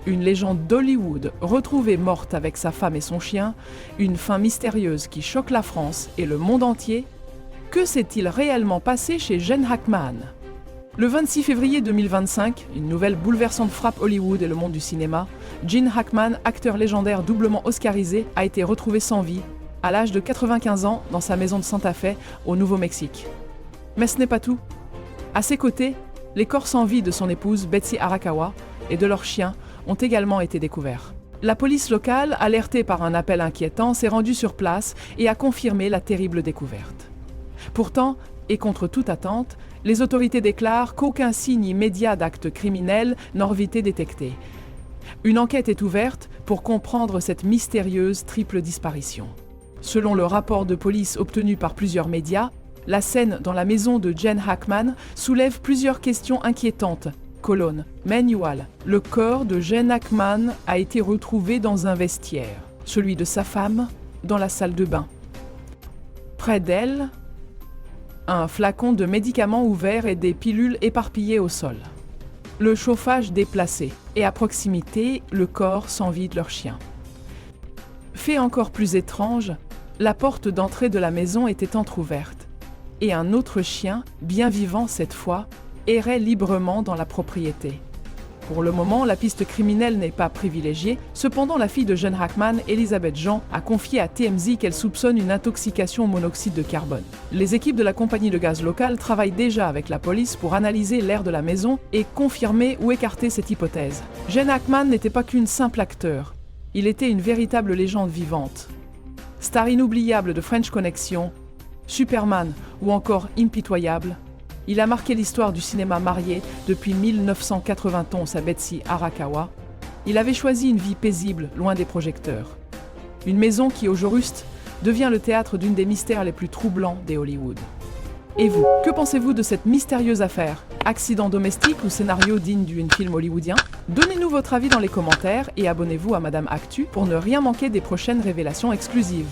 Une légende d'Hollywood retrouvée morte avec sa femme et son chien, une fin mystérieuse qui choque la France et le monde entier. Que s'est-il réellement passé chez Gene Hackman? Le 26 février 2025, une nouvelle bouleversante frappe Hollywood et le monde du cinéma. Gene Hackman, acteur légendaire doublement oscarisé, a été retrouvé sans vie, à l'âge de 95 ans, dans sa maison de Santa Fe, au Nouveau-Mexique. Mais ce n'est pas tout. À ses côtés, les corps sans vie de son épouse Betsy Arakawa et de leur chien ont également été découverts. La police locale, alertée par un appel inquiétant, s'est rendue sur place et a confirmé la terrible découverte. Pourtant, et contre toute attente, les autorités déclarent qu'aucun signe immédiat d'acte criminel n'aurait été détecté. Une enquête est ouverte pour comprendre cette mystérieuse triple disparition. Selon le rapport de police obtenu par plusieurs médias, la scène dans la maison de Gene Hackman soulève plusieurs questions inquiétantes. Manual. Le corps de Gene Hackman a été retrouvé dans un vestiaire, celui de sa femme dans la salle de bain. Près d'elle, un flacon de médicaments ouvert et des pilules éparpillées au sol. Le chauffage déplacé et à proximité, le corps sans vie de leur chien. Fait encore plus étrange, la porte d'entrée de la maison était entr'ouverte et un autre chien, bien vivant cette fois, errait librement dans la propriété. Pour le moment, la piste criminelle n'est pas privilégiée. Cependant, la fille de Gene Hackman, Elizabeth Jean, a confié à TMZ qu'elle soupçonne une intoxication au monoxyde de carbone. Les équipes de la compagnie de gaz locale travaillent déjà avec la police pour analyser l'air de la maison et confirmer ou écarter cette hypothèse. Gene Hackman n'était pas qu'une simple acteur. Il était une véritable légende vivante. Star inoubliable de French Connection, Superman ou encore Impitoyable, il a marqué l'histoire du cinéma marié depuis 1991 à Betsy Arakawa. Il avait choisi une vie paisible, loin des projecteurs. Une maison qui, au jour juste, devient le théâtre d'une des mystères les plus troublants des Hollywood. Et vous, que pensez-vous de cette mystérieuse affaire? Accident domestique ou scénario digne d'un film hollywoodien? Donnez-nous votre avis dans les commentaires et abonnez-vous à Madame Actu pour ne rien manquer des prochaines révélations exclusives.